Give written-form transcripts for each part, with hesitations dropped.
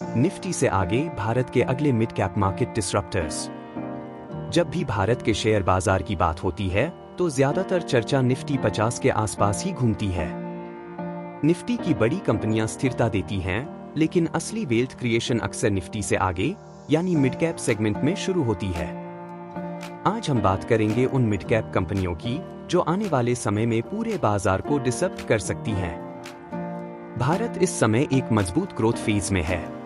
Nifty से आगे भारत के अगले मिड कैप मार्केट डिसरप्टर्स। जब भी भारत के शेयर बाजार की बात होती है तो ज्यादातर चर्चा निफ्टी 50 के आसपास ही घूमती है। निफ्टी की बड़ी कंपनियां स्थिरता देती हैं, लेकिन असली वेल्थ क्रिएशन अक्सर निफ्टी से आगे यानी मिड कैप सेगमेंट में शुरू होती है। आज हम बात करेंगे उन मिड कैप कंपनियों की जो आने वाले समय में पूरे बाजार को डिसरप्ट कर सकती हैं। भारत इस समय एक मजबूत ग्रोथ फेज में है।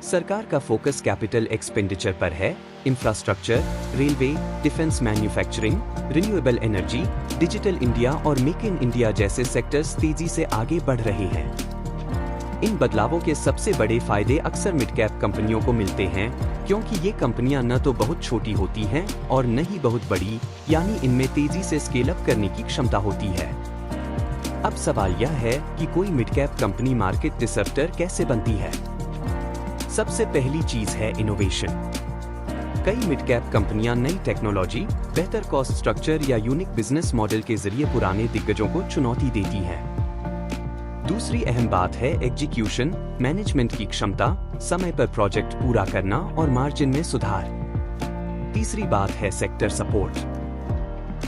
सरकार का फोकस कैपिटल एक्सपेंडिचर पर है। Infrastructure, railway, defence, manufacturing, renewable energy, digital India और मेक इन इंडिया जैसे सेक्टर्स तेजी से आगे बढ़ रहे हैं। इन बदलावों के सबसे बड़े फायदे अक्सर मिड कैप कंपनियों को मिलते हैं, क्योंकि ये कंपनियां न तो बहुत छोटी होती हैं और न ही बहुत बड़ी, यानी इनमें तेजी से स्केल अप करने की क्षमता होती है। अब सवाल यह है कि कोई mid cap company market disruptor कैसे बनती है। सबसे पहली चीज है इनोवेशन। कई मिड कैप कंपनियां नई टेक्नोलॉजी, बेहतर कॉस्ट स्ट्रक्चर या यूनिक बिजनेस मॉडल के जरिए पुराने दिग्गजों को चुनौती देती हैं। दूसरी अहम बात है एग्जीक्यूशन, मैनेजमेंट की क्षमता, समय पर प्रोजेक्ट पूरा करना और मार्जिन में सुधार। तीसरी बात है सेक्टर सपोर्ट।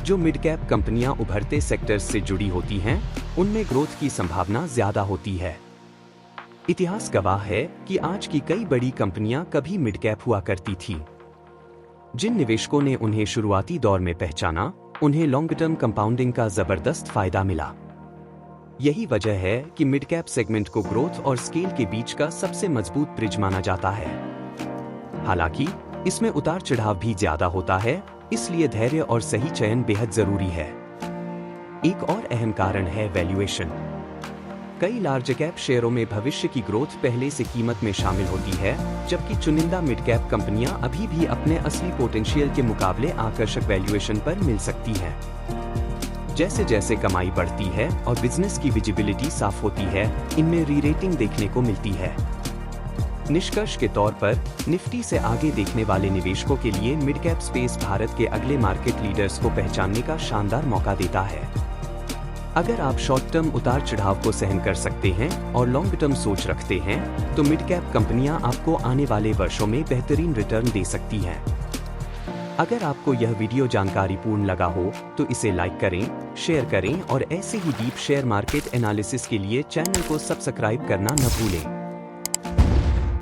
जो मिड कैप कंपनियां उभरते सेक्टर्स से जुड़ी होती हैं, उनमें ग्रोथ की संभावना ज्यादा होती है। इतिहास गवाह है कि आज की कई बड़ी कंपनियां कभी मिड कैप हुआ करती थी। जिन निवेशकों ने उन्हें शुरुआती दौर में पहचाना, उन्हें लॉन्ग टर्म कंपाउंडिंग का जबरदस्त फायदा मिला। यही वजह है कि मिड कैप सेगमेंट को ग्रोथ और स्केल के बीच का सबसे मजबूत ब्रिज माना जाता है। हालांकि इसमें उतार चढ़ाव भी ज्यादा होता है, इसलिए धैर्य और सही चयन बेहद जरूरी है। एक और अहम कारण है वैल्यूएशन। कई लार्ज कैप शेयरों में भविष्य की ग्रोथ पहले से कीमत में शामिल होती है, जबकि चुनिंदा मिड कैप कंपनियां अभी भी अपने असली पोटेंशियल के मुकाबले आकर्षक वैल्यूएशन पर मिल सकती हैं। जैसे जैसे कमाई बढ़ती है और बिजनेस की विजिबिलिटी साफ होती है, इनमें री-रेटिंग देखने को मिलती है। निष्कर्ष के तौर पर निफ्टी से आगे देखने वाले निवेशकों के लिए मिड कैप स्पेस भारत के अगले मार्केट लीडर्स को पहचानने का शानदार मौका देता है। अगर आप शॉर्ट टर्म उतार चढ़ाव को सहन कर सकते हैं और लॉन्ग टर्म सोच रखते हैं, तो मिड कैप कंपनियां आपको आने वाले वर्षों में बेहतरीन रिटर्न दे सकती हैं। अगर आपको यह वीडियो जानकारीपूर्ण लगा हो तो इसे लाइक करें, शेयर करें और ऐसे ही डीप शेयर मार्केट एनालिसिस के लिए चैनल को सब्सक्राइब करना न भूलें।